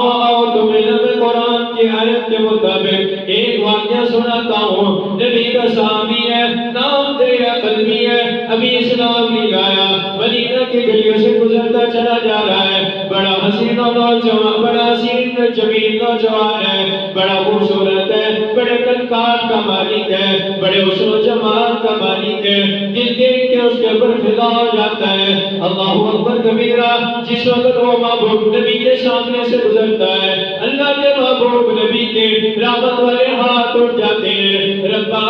اور تمہیں میں قرآن کی آیت کے مطابق ایک واقعہ سناتا ہوں. نبی کا صحابی ہے، نام تیرا قلبی ہے، ابھی اسلام نہیں لایا، مدینہ کی گلیوں سے گزرتا چلا جا رہا ہے. بڑا حسین نوجوان، بڑا حسین جمیل نوجوان ہے، بڑا خوبصورت ہے، بڑے کنکار کا مالک ہے، بڑے حسن و جمال کا مالک ہے. دل دیکھ کے اس کے اوپر فدا ہو جاتا ہے. اللہ اکبر کبیرہ. جس وقت وہ محبوب نبی کے سامنے سے گزرتا ہے، اللہ کے محبوب نبی کے رحمت والے ہاتھ اٹھ جاتے ہیں. ربا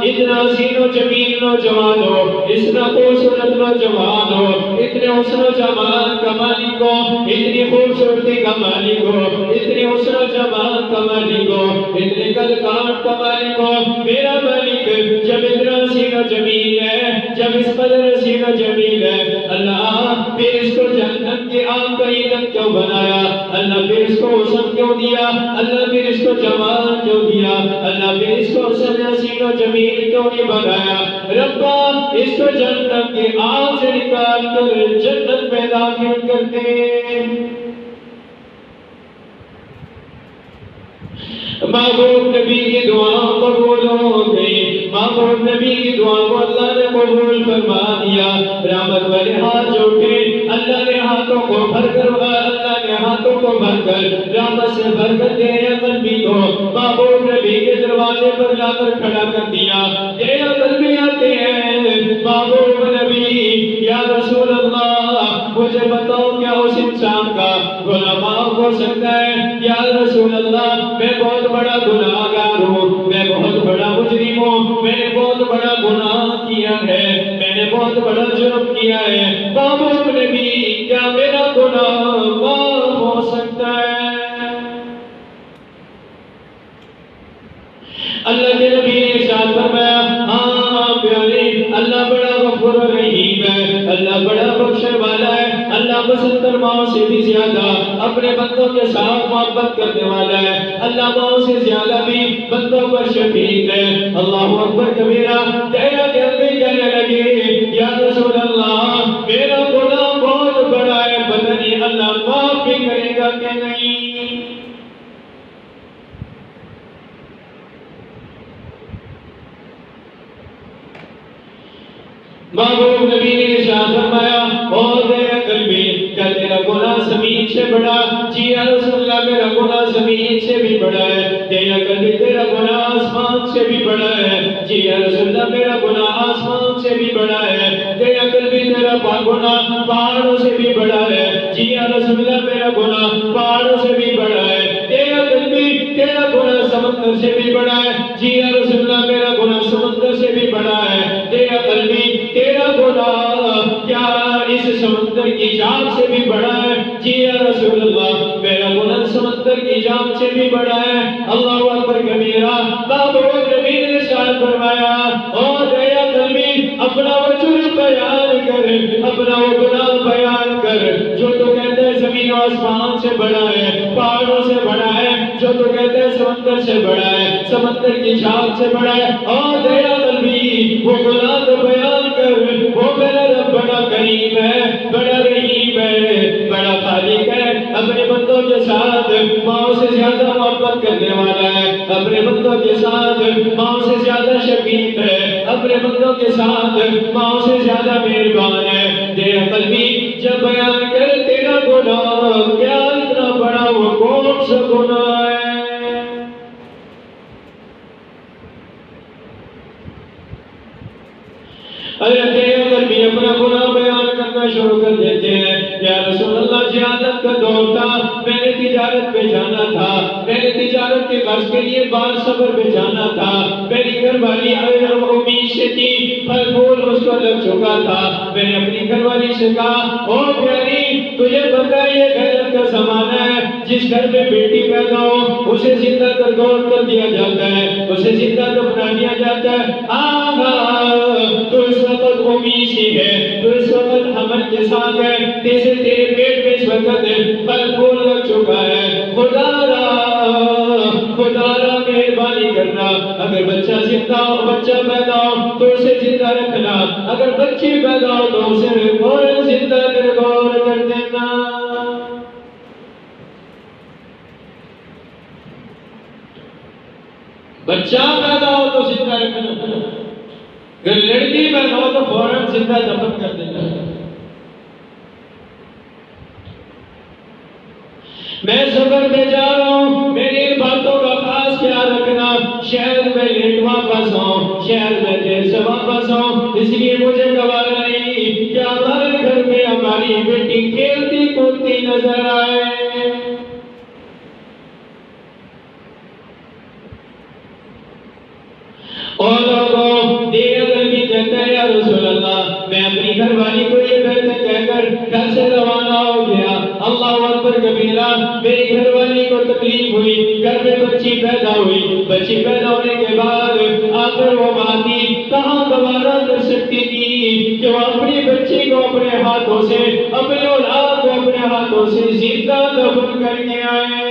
اتنا حسین و جمیل نوجوان ہو، اتنا خوبصورت نوجوان ہو، اتنے حسن و جمال کا مالک ہو، اتنی خوبصورتی کا مالک ہو، اتنے حسن و جمال کا مالک ہو، اتنے کلکاٹ کا مالک ہو. میرا مالک جب اتنا حسین و جمیل ہے، جب اس قدر حسین و جمیل ہے، اللہ پھر اس کو جنت کی آگ کا ایندھن کیوں بنایا؟ اللہ پھر اس کو حسن کیوں دیا؟ اللہ پھر اس کو جمال کیوں دیا؟ اللہ پھر اس کو حسین و جمیل کیوں نہیں بنایا؟ ربا اس کو جنت کی آگ سے نکال کر جنت میں داخل کر دے. محبوب نبی کی دعا قبول ہو گئی. محبوب نبی کی دعا کو اللہ نے قبول فرما دیا. رحمت والے ہاتھ جوڑے، اللہ نے ہاتھوں کو بھر کر، اللہ نے ہاتھوں کو بھر کر رحمت سے بھر کر تیرے قلبی کو محبوب نبی کے دروازے پر لا کر کھڑا کر دیا. تیرے قلبی آتے ہیں محبوب نبی، یا رسول اللہ مجھے بتاؤ کیا اس انسان کا گناہ معاف ہو سکتا ہے؟ یا رسول اللہ میں بہت بڑا گناہگار ہوں، میں بہت بڑا مجرم ہوں، میں نے بہت بڑا گناہ کیا ہے، میں نے بہت بڑا جرم کیا ہے. محبوب نبی کیا میرا گناہ معاف ہو سکتا ہے؟ اللہ کے نبی نے ارشاد فرمایا، ہاں پیارے، اللہ بڑا غفور رحیم ہے، اللہ بڑا بخشنے والا ہے، اللہ مسلطر ماؤں سے بھی زیادہ اپنے بندوں کے ساتھ محبت کرنے والا ہے، اللہ ماؤں سے زیادہ بھی بندوں پر شفیق ہے. اللہ اکبر کبیرہ. تیرا قلبی کہنے لگے، یا رسول اللہ میرا گناہ بہت بڑا ہے، پتہ نہیں اللہ معاف بھی کرے گا کہ نہیں. محبوب نبی نے ارشاد فرمایا، او میرے قلبی کیا تیرا گناہ زمین سے بڑا؟ جی یا رسول اللہ میرا گناہ زمین سے بھی بڑا ہے. تیرا قلبی تیرا گناہ آسمان سے بھی بڑا ہے. جی یا رسول اللہ میرا گناہ آسمان سے بھی بڑا ہے. تیرا قلبی تیرا گناہ پہاڑوں سے بھی بڑا ہے. جی یا رسول اللہ میرا گناہ پہاڑوں سے بھی بڑا ہے. تیرا قلبی تیرا گناہ سمندر سے بھی بڑا ہے. جی یا رسول اللہ میرا گناہ سمندر سے بھی بڑا ہے. تیرا قلبی تیرا گناہ کیا اس سمندر کی جام سے بھی بڑا ہے؟ جی یا رسول اللہ میرا گناہ سمندر کی جام سے بھی بڑا ہے. اللہ اکبر کبیرہ. محبوب نبی نے ارشاد فرمایا، او دیا قلبی اپنا وہ جرم بیان کر، اپنا وہ گناہ بیان کر جو تو کہتا ہے زمین و آسمان سے بڑا ہے، پہاڑوں سے بڑا ہے، جو تو کہتا ہے سمندر سے بڑا ہے، سمندر کی جھاگ سے بڑا ہے. او دیا قلبی وہ گناہ تو بیان کر. وہ میرا رب بڑا کریم ہے، بڑا رحیم ہے، بڑا خالق ہے، اپنے بندوں کے ساتھ ماؤں سے زیادہ محبت کرنے والا ہے، اپنے بندوں کے ساتھ ماؤں سے زیادہ شفیق ہے، اپنے بندوں کے ساتھ ماؤں سے زیادہ مہربان ہے. تیرا قلبی جب بیان کر تیرا گناہ کیا اتنا بڑا وہ کون سا گناہ ہے؟ اگر تیرے قلبی اپنا گناہ بیان کرنا شروع کر دیتے ہیں، یا رسول اللہ جہالت کا دور تھا، میں نے تجارت پہ جانا تھا، میں نے تجارت کے قرض کے لیے بار صبر پہ جانا تھا، میری گھر والی امید سے تھی، پھل پھول اس کو لگ چکا تھا. میں نے اپنی گھر والی سے کہا، او پیاری تجھے پتہ ہے یہ غیرت کا زمانہ ہے، جس گھر میں بیٹی پیدا ہو اسے زندہ کر دیا جاتا ہے، اسے زندہ دفنا دیا جاتا ہے. تو اس وقت امید سی ہے، تو اس وقت حمل کے ساتھ ہے، تیرے پیٹ میں اس وقت پھل پھول لگ چکا ہے. خدا را مہربانی کرنا، اگر بچہ زندہ ہو، بچہ پیدا ہو تو اسے زندہ رکھنا، اگر بچی پیدا ہو تو اسے فوراً زندہ کر غور کر دینا. بچہ پیدا ہو تو زندہ رکھنا، اگر لڑکی پیدا ہو تو فوراً زندہ دفن کر دینا۔ میں سفر پہ جا رہا ہوں، میری ان باتوں کا خاص خیال رکھنا، شہر میں لیٹ واپس آؤں، شہر میں دیر سے واپس آؤں، اس لیے مجھے گوارا نہیں کہ ہمارے گھر میں ہماری بیٹی کھیلتی کودتی نظر آئے۔ اور لوگوں دیر بھی کہتے ہیں یا رسول اللہ، میں اپنی گھر والی کو یہ کہہ کر گھر سے روانہ ہو گیا، اللہ اکبر کبیرہ، میری گھر والی کو تکلیف ہوئی، گھر میں بچی پیدا ہوئی، بچی پیدا ہونے کے بعد آخر وہ ماتی کہاں گوارا کر سکتی تھی کہ وہ اپنی بچی کو اپنے ہاتھوں سے، اپنے اولاد کو اپنے ہاتھوں سے زندہ دفن کر کے آئے۔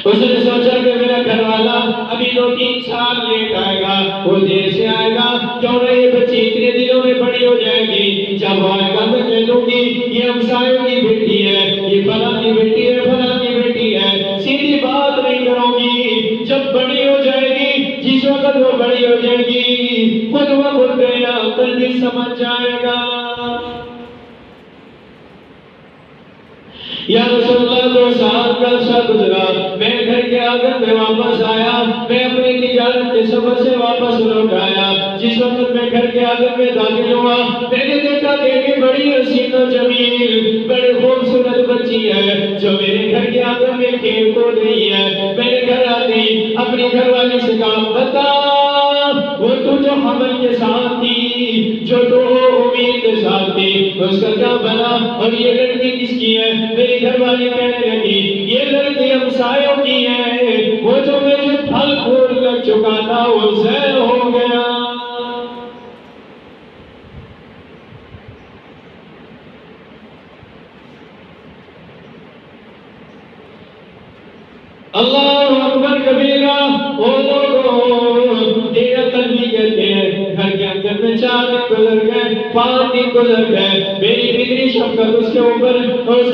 اس نے سوچا کہ میرا گھر والا ابھی 2-3 سال لیٹ آئے گا، وہ دیر سے آئے گا، کیوں نہ یہ بچی اتنے دنوں میں بڑی ہو جائے گی، جب وہ آئے گا میں کہہ دوں گی یہ ہمسایوں کی بیٹی ہے، یہ فلاں کی بیٹی ہے، فلاں کی بیٹی ہے، سیدھی بات نہیں کروں گی۔ جب بڑی ہو جائے گی، جس وقت وہ بڑی ہو جائے گی، خود وہ خود میرا عقل بھی سمجھ جائے گا۔ یا رسول اللہ 2 سال کا عرصہ گزرا، میں گھر کے آنگن میں واپس آیا، میں اپنی تجارت کے سفر سے واپس لوٹ آیا، جس وقت میں گھر کے آنگن میں داخل ہوا، میں نے دیکھا کہ ایک بڑی حسین و جمیل بڑی خوبصورت بچی ہے جو میرے گھر کے آنگن میں کھیل کود رہی ہے۔ میں نے گھر آتی اپنی گھر والی سے کہا، بتا وہ تو جو حمل کے ساتھ تھی، جو تو امید کے ساتھ تھی، اس کا کیا بنا، اور یہ لڑکی کس کی ہے؟ میری گھر والی کہنے لگی یہ لڑکی ہمسایوں کی ہے، وہ جو مجھے پھل پھول لگ چکا تھا وہ زہر ہو گیا۔ اللہ اکبر کبیرہ، وہ لوگوں تیرا قلبی کہتے ہیں، گھر کے اندر میں 4 دن گزر گئے، 5 دن گزر گئے، میری فکری شفقت اس کے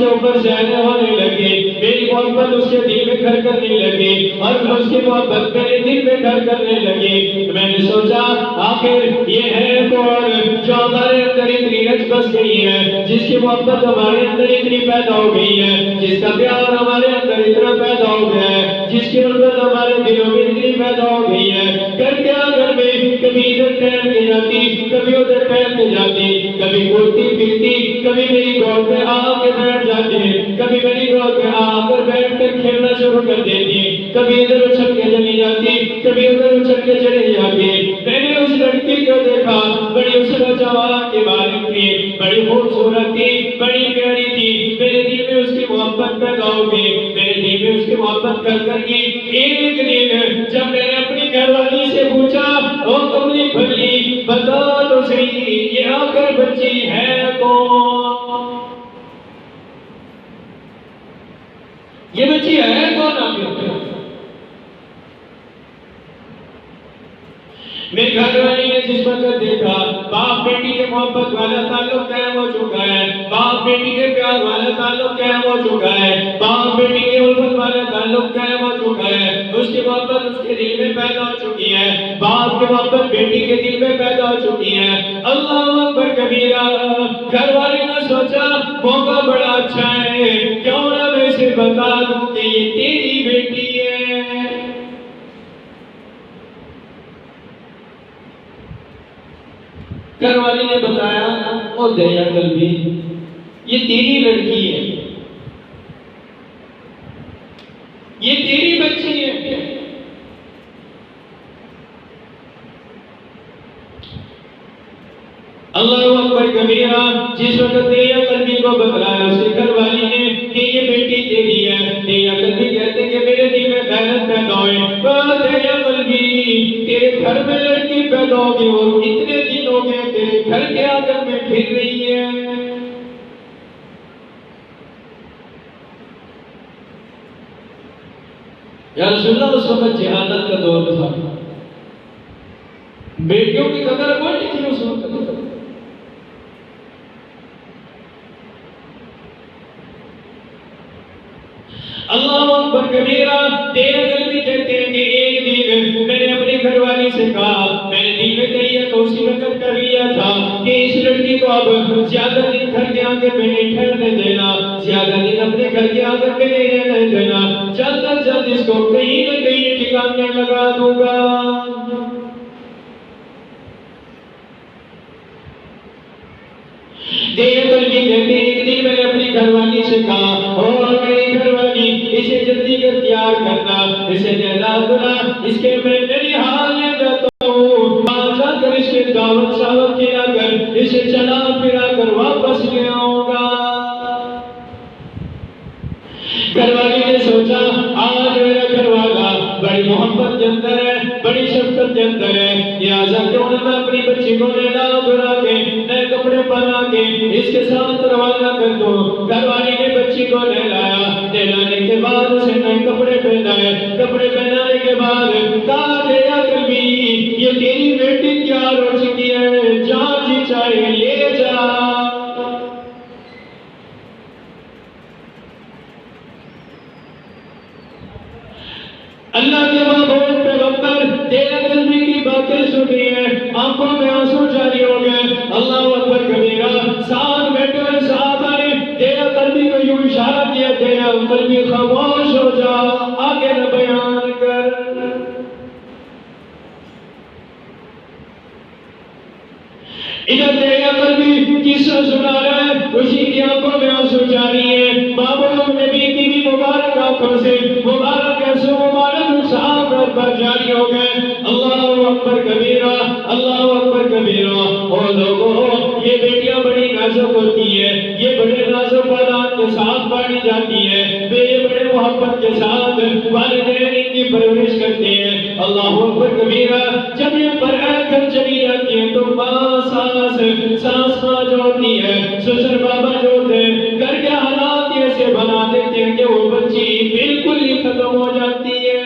اوپر زیادہ ہونے لگی، میری محبت اس کے دل میں گھر کرنے لگی، اور اس کی محبت میرے دل میں گھر کرنے لگی۔ میں نے سوچا آخر یہ ہے کون جو ہمارے اندر اتنی رچ بس گئی ہے، جس کی محبت ہمارے اندر اتنی پیدا ہو گئی ہے، جس کا پیار ہمارے اندر اتنا پیدا ہو گیا ہے، جس کی الفت ہمارے دلوں میں اتنی پیدا ہو گئی ہے۔ گھر کے آنگن میں کبھی ادھر ٹہل کے جاتی، کبھی ادھر ٹہل کے جاتی، کبھی کودتی پھرتی، کبھی میری گود میں آ کے بیٹھ جاتی، کبھی میری گود میں آ کر بیٹھ کر کھیلنا شروع کر دیتی، کبھی ادھر اچھل کے چلی جاتی، کبھی ادھر اچھل کے چلی جاتی۔ میں نے اس لڑکی کو دیکھا، بڑی حسن جوان کی مالک تھی، بڑی خوبصورت تھی، بڑی پیاری تھی، میرے دل میں اس کی محبت پیدا ہو گئی، میرے دل میں اس کی محبت کر گئی۔ ایک دن جب میں نے اپنی گھر والی سے پوچھا، او کملی بھلی بتا تو صحیح یہ آخر بچی ہے کون؟ یہ بچی ہے کون آخر؟ میری گھر والی نے جس وقت دیکھا باپ بیٹی کے محبت والا تعلق قائم ہو چکا ہے، باپ بیٹی کے پیار والا تعلق قائم ہو چکا ہے، باپ بیٹی کے الفت والا تعلق قائم ہو چکا ہے، اس کی محبت اس کے دل میں پیدا ہو چکی ہے، باپ کی محبت بیٹی کے دل میں پیدا ہو چکی ہے۔ اللہ اکبر کبیرہ، گھر والے نے سوچا موقع بڑا اچھا ہے، کیوں نہ میں اسے بتا دوں کہ یہ تیری بیٹی ہے۔ گھر والی نے بتایا، او دریا قلبی یہ تیری لڑکی ہے، یہ تیری بچی ہے۔ اللہ اکبر کبیرہ، جس وقت دریا قلبی کو بتلایا اس کے گھر والی نے کہ یہ بیٹی تیری ہے، دریا قلبی کہتے کہ میرے دل میں غیرت پیدا ہوئی، دریا قلبی تیرے گھر میں لڑکی پیدا ہوگی اور اتنے دن ہو گئے تیرے گھر کے آنگن میں پھر رہی ہے۔ یا رسول اللہ اس وقت جہالت کا دور تھا، بیٹیوں کی قدر کوئی نہیں تھی اس وقت۔ اللہ اکبر کبیرہ، تیرے دل میں کہتے ہیں کہ ایک دن میں نے اپنی گھر والی سے کہا، میں نے دل میں تیہ تو اسی وقت کر لیا تھا کہ اس لڑکی کو اب زیادہ دن گھر کے آنگن میں نہیں ٹھہرنے دینا، زیادہ دن اپنے گھر کے آنگن میں نہیں رہنے دینا، جلد از جلد اس کو کہیں نہ کہیں ٹھکانے لگا دوں گا۔ تیرے قلبی کہتے ہیں ایک دن میں نے اپنی گھر والی سے کہا، اور میری گھر والی اسے جلدی کر تیار کرنا، اسے جہاں کرنا، اس کے میں میری حال لے جاتا ہوں، وہاں جا کر اس کے دعوت شاوت کیا کر اسے چلا پھرا کر واپس لے آؤں گا۔ گھر والی نے سوچا آج میرا گھر والا بڑی محبت کے اندر ہے، بڑی شفقت کے اندر ہے، لہٰذا کیوں نہ میں اپنی بچی کو نہلا دھلا کے نئے کپڑے پہنا کے اس کے ساتھ روانہ کر دوں۔ گھر والی نے بچی کو نہلایا، نہلانے کے بعد اسے نئے کپڑے پہنائے، کپڑے پہنانے کے بعد کہا تیرا قلبی یہ تیری بیٹی تیار ہو چکی ہے، جہاں جی چاہے لے جا۔ اللہ کے محبوب پیغمبر تیرے قلبی کی باتیں سنی ہیں، آنکھوں میں آنسو جاری ہو گئے، اللہ اکبر کبیرہ۔ ساتھ بیٹھے ہوئے صحابہ نے تیرے قلبی کو یوں اشارہ کیا، تیرا قلبی خاموش ہو جا، آگے نہ بیان کر۔ ادھر تیرا قلبی قصہ سنا رہا ہے، اسی کی آنکھوں میں آنسو جاری ہے، محبوب نبی کی بھی مبارک آنکھوں سے مبارک ایسے مبارک صاحب پر جاری ہو گئے۔ اللہ اکبر کبیرہ، اللہ اکبر کبیرہ۔ اور لوگوں یہ بیٹیاں بڑی نازک ہوتی ہیں، یہ بڑے نازک والدین کے ساتھ پالی جاتی ہیں، یہ بڑے محبت کے ساتھ والدین ان کی پرورش کرتے ہیں۔ اللہ اکبر کبیرہ۔ جب یہ پرائے گھر چلی جاتی ہیں تو ماں ساس ماں جو ہوتی ہے، سسر بابا جو ہوتے ہیں، گھر کے حالات ایسے بنا دیتے ہیں کہ وہ بچی بالکل ہی ختم ہو جاتی ہے۔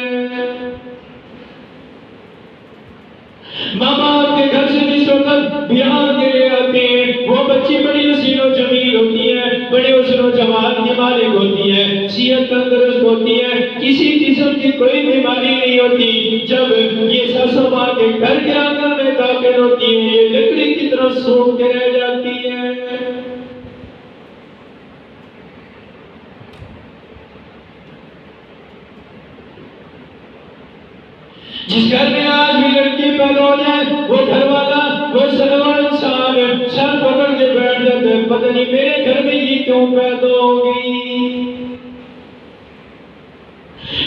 ماں باپ کے گھر سے جس وقت بیاہ کے لیے آتے ہیں، وہ بچی بڑی حسین و جمیل ہوتی ہے، بڑے حسن و جمال کی مالک ہوتی ہے، صحت تندرست ہوتی ہے، کسی قسم کی کوئی بیماری نہیں ہوتی۔ جب یہ سسو ماں کے گھر کے آنگن میں داخل ہوتی ہے، یہ لکڑی کی طرح سوکھ کے رہ جاتی ہے۔ جس گھر میں آج بھی لڑکی پیدا ہو جائے، وہ گھر والا وہ سلوا انسان سر پکڑ کے بیٹھ جاتے ہیں، پتہ نہیں میرے گھر میں یہ کیوں پیدا ہو گئی۔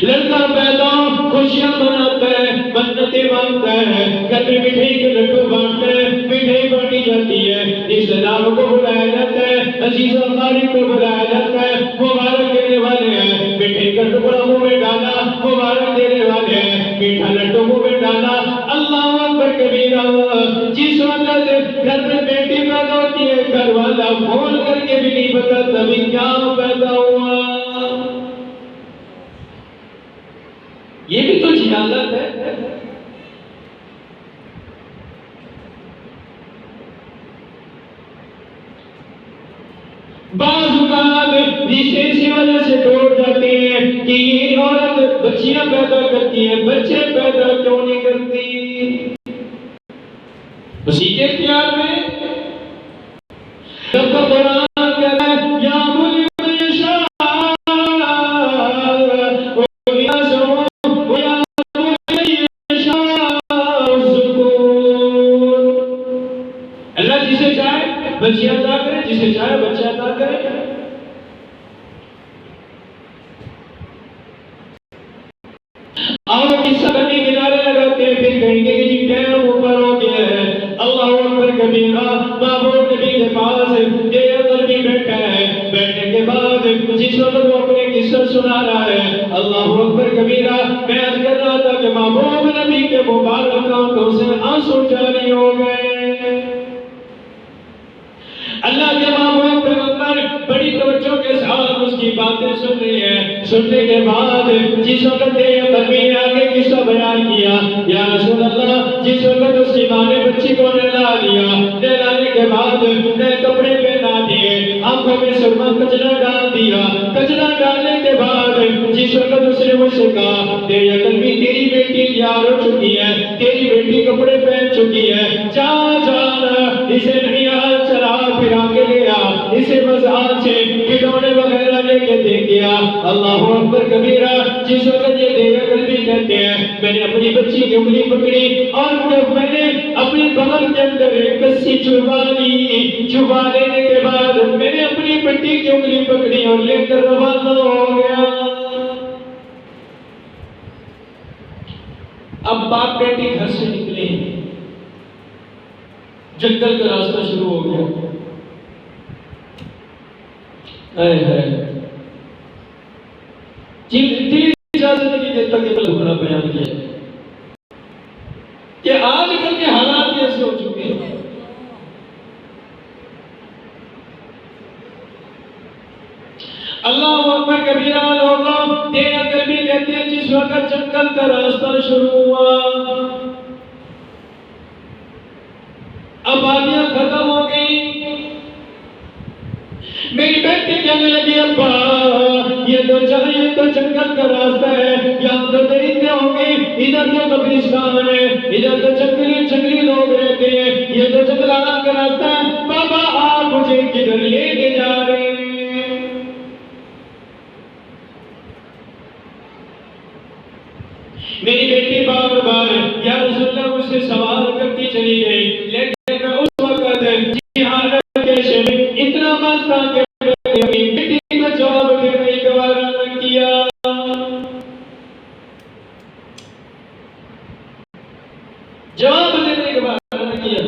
لڑکا پیدا خوشیاں مناتا ہے، منتیں مانگتا ہے، گھر میں مٹھائی کے لڈو بانٹتا ہے، مٹھائی بانٹی جاتی ہے، رشتہ داروں کو بلایا جاتا ہے، عزیز و اقارب کو بلایا جاتا ہے، مبارک دینے والے ہیں، مٹھائی کا ٹکڑا منہ میں ڈالا، مبارک دینے والے ہیں، میٹھا لڈو منہ میں ڈالا۔ اللہ اکبر کبیرہ۔ جس وقت گھر میں بیٹی پیدا ہوتی ہے، گھر والا فون کر کے بھی نہیں بتاتا ابھی کیا پیدا ہوا۔ یہ بھی تو جہالت ہے۔ بعض اوقات رشتے اسی وجہ سے ٹوٹ جاتے ہیں کہ یہ عورت بچیاں پیدا کرتی ہے، بچے پیدا کیوں نہیں کرتی؟ اسی کے اختیار میں جب تو قرآن کہتا ہے یا ملی اللہ جسے چاہے بچے عطا کرے، جسے چاہے بچہ عطا کرے۔ اور قصہ کرنے کنارے لگاتے ہیں، پھر کہیں گے کہ جی ٹائم اوپر ہو گیا ہے۔ اللہ اکبر کبیرہ۔ محبوب نبی کے پاس تیرا قلبی بیٹھا ہے، بیٹھنے کے بعد جس وقت وہ اپنے قصہ سنا رہا ہے، اللہ اکبر کبیرہ، میں عرض کر رہا تھا کہ محبوب نبی کے مبارک آنکھوں سے آنسو جاری ہو گئے۔ اللہ کے محبوب پیغمبر بڑی توجہ کے ساتھ اس کی باتیں سن رہی ہیں۔ سننے کے بعد جس وقت تیرے قلبی نے آگے قصہ بیان کیا، یا رسول اللہ، جس وقت اس کی ماں نے بچی کو نہلا لیا، نہلانے کے بعد نئے کپڑے پہنا دیے، آنکھوں میں سرما کجلا ڈال دیا، کجلا ڈالنے کے بعد جس وقت اس نے مجھ سے کہا تیری قلبی تیری بیٹی تیار ہو چکی ہے، تیری بیٹی کپڑے پہن چکی ہے، جا جانا اسے نہیال چلا پھرا کے لے آ، اسے بازار سے کھلونے وغیرہ لے کے دے گیا۔ اللہ اکبر کبیرہ۔ جس وقت یہ دے قلبی کہتے ہیں میں نے اپنی بچی کی انگلی پکڑی اور جب میں نے اپنی بغل کے اندر ایک کسی چھپا لی، چھپا لینے کے بعد میں نے اپنی بیٹی کی انگلی پکڑی اور لے کر روانہ ہو گیا۔ اب باپ بیٹی گھر سے نکلے، جنگل کا راستہ شروع ہو گیا۔ دل اجازت نہیں دیتا کہ میں بڑا بیان کیا کہ آج کل کے حالات ایسے ہو چکے ہیں۔ اللہ اکبر کبیرہ۔ لوگوں تیرا قلبی کہتے ہیں جس وقت جنگل کا راستہ شروع ہوا، آبادیاں ختم ہو گئی، میری بیٹی کہنے لگی ابا یہ تو جنگل کا راستہ ہے، یہاں تو درندے ہوں گے، ادھر تو قبرستان ہے، ادھر تو جنگلی لوگ رہتے ہیں، یہ تو جنگلات کا راستہ ہے، بابا آپ مجھے کدھر لے کے جا رہے ہیں؟ میری بیٹی بار بار یا رسول اللہ مجھ سے سوال کرتی چلی گئی، لیکن میں اس وقت جہالت کے شے میں اتنا مست تھا کہ میں نے اپنی بیٹی کو جواب دینے کا گوارا نہ کیا۔ جواب دینے کا گوارا نہ کیا۔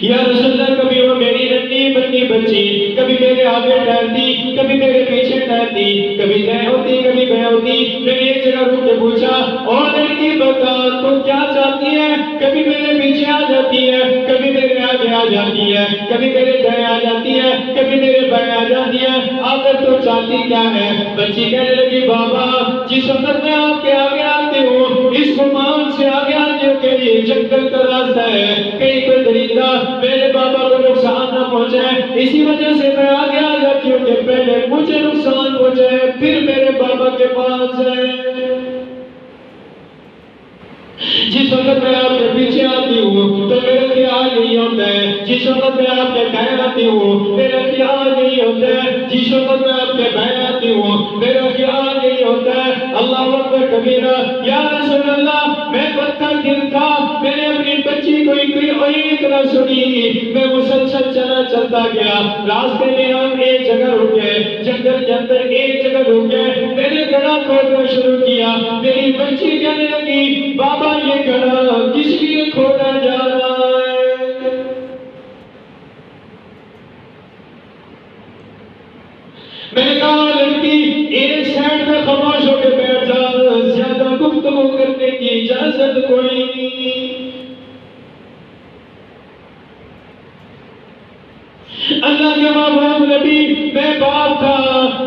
یا رسول اللہ کبھی وہ میری ننھی بنی بچی کبھی میرے آگے ٹہلتی، کبھی میرے پیچھے ٹہلتی، کبھی دیں ہوتی کبھی بیں ہوتی، میں نے ایک جگہ رک کے پوچھا اور لڑکی بتا تو کیا چاہتی ہے؟ کبھی میرے پیچھے آ جاتی ہے، کبھی میرے آگے آ جاتی ہے، کبھی میرے دائیں آ جاتی ہے، کبھی میرے بائیں آ جاتی ہے، آخر تو چاہتی کیا ہے؟ بچی کہنے لگی بابا جس وقت میں آپ کے آگے آتے ہوں اس گمان سے آگے آتے ہو کہ یہ جنگل کا راستہ ہے، کہیں کوئی درندہ میرے بابا کو نقصان نہ پہنچائے، اسی وجہ سے میں آگے آ جاتی ہوں کہ پہلے مجھے نقصان پہنچائے پھر میرے بابا کے پاس جائے۔ جس وقت میں آپ کے پیچھے آتی ہوں تو میرا خیال نہیں ہوتا ہے، جس وقت میں آپ کے دائیں آتی ہوں میرا خیال نہیں ہوتا ہے، جس وقت میں آپ کے بائیں آتی ہوں میرا خیال نہیں ہوتا ہے۔ اللہ اکبر کبیرہ۔ یا رسول اللہ میں پتھر دل تھا، میں نے اپنی بچی کو ایک نہ سنی، میں مسلسل چلتا گیا، راستے میں ہم ایک جگہ رکے، جنگل کے اندر ایک جگہ رکے، میں نے گڑھا کھودنا شروع کیا، میری بچی کہنے لگی بابا یہ گڑھا کس لیے کھودا جا رہا ہے؟ میں نے کہا لڑکی ایک سائڈ میں خاموش ہو کے بیٹھ جا، زیادہ گفتگو کرنے کی اجازت کوئی نہیں۔ اللہ کے محبوب نبی میں باپ تھا،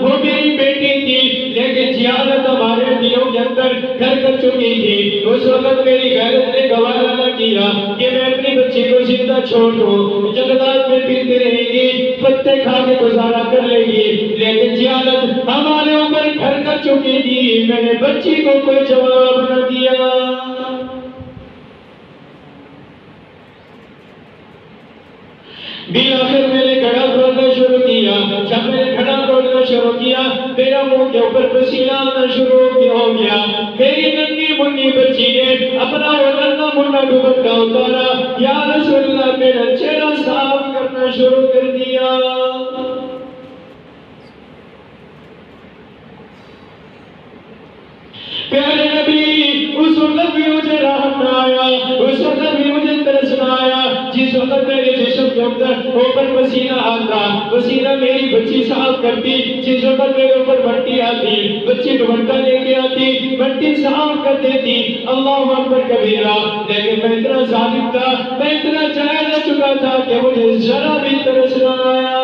وہ میری بیٹی تھی، لیکن جہالت ہمارے دلوں کے اندر گھر کر چکی تھی۔ اس وقت میری غیرت نے گوارا نہ کیا کہ میں اپنی بچی کو زندہ چھوڑ دوں، جنگلات میں پھرتی رہے گی، پتے کھا کے گزارا کر لے گی، لیکن جہالت ہمارے اوپر گھر کر چکی تھی۔ میں نے بچی کو کوئی جواب نہ دیا۔ آخر میں نے گھڑا کھودنا شروع کیا، جب میں نے گھڑا کھودنا شروع کیا میرا منہ کے اوپر پسینہ آنا شروع ہو گیا۔ میری ننھی منی بچی نے اپنا وہ ننھا منا دوپٹہ اتارا، یا رسول اللہ میرا چہرہ صاف کرنا شروع کر دیا۔ پیارے نبی اس وقت بھی مجھے راحت نہ آیا، اس وقت بھی مجھے ترس نہ آیا، جس وقت میرے جسم کے اندر اوپر پسینہ آتا، پسینہ میری بچی صاف کرتی، جس وقت میرے اوپر مٹی آتی، بچی دوپٹہ لے کے آتی، مٹی صاف کر دیتی۔ اللہ اکبر کبیرہ۔ لیکن میں اتنا ظالم تھا، میں اتنا جاہل ہو چکا تھا کہ مجھے ذرا بھی ترس نہ آیا۔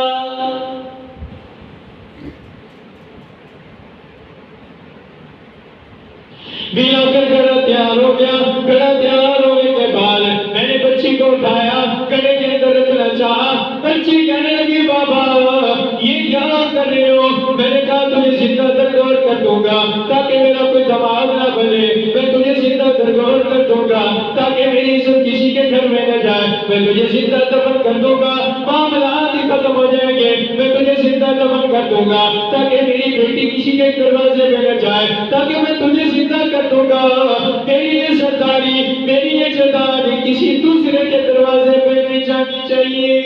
آخر گڑھا تیار ہو گیا، گڑھا تیار ہونے کے بعد میں نے بچی کو اٹھایا، گڑھے کے اندر رکھنا چاہا، بچی کہنے لگی بابا یہ کیا کر رہے ہو؟ میں نے کہا تمہیں زندہ تک دوں گا تاکہ میرا کوئی دماغ نہ بنے، میں تجھے زندہ درگور کر دوں گا تاکہ میری عزت کسی کے گھر میں نہ جائے، میں تجھے زندہ دفن کر دوں گا، معاملات ہی ختم ہو جائیں گے، میں تجھے زندہ دفن کر دوں گا تاکہ میری بیٹی کسی کے دروازے میں نہ جائے، تاکہ میں تجھے زندہ کر دوں گا، میری یہ سرداری، میری یہ جداری کسی دوسرے کے دروازے پہ نہیں جانی چاہیے۔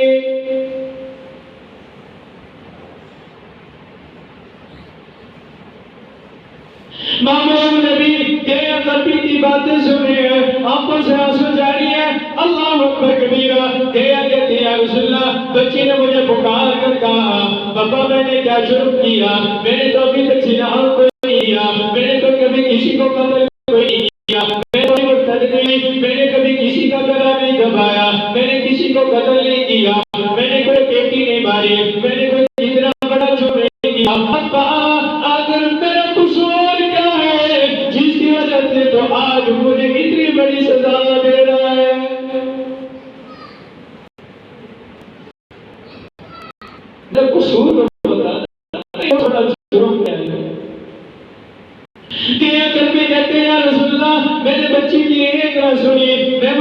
مامون نبی تیرے قلبی کی باتیں سن رہے ہیں، آنکھوں سے آنسو جاری ہے، اللہ اکبر کبیرہ، تیرا کہتے ہیں یا رسول اللہ، بچی نے مجھے پکار کر کہا پاپا میں نے کیا جرم کیا، میں نے تو ابھی تک زنا کوئی نہیں کیا، میں نے تو کبھی کسی کو قتل کوئی نہیں کیا، میں کوئی مرتد نہیں، میں نے کبھی کسی کا گلا نہیں دبایا، میں نے کسی کو قتل نہیں کیا، میں نے کوئی بیٹی نہیں ماری، میں نے کوئی اتنا بڑا جرم نہیں کیا، ابا اگر میرا قصور کیا ہے جس کی وجہ سے تو آج مجھے اتنی بڑی سزا دے رہا ہے؟ میرا قصور بتا بڑا جرم کیا ہے؟ کہ کہتے ہیں یا رسول اللہ میں نے بچی کی ایک نہ سنی، میں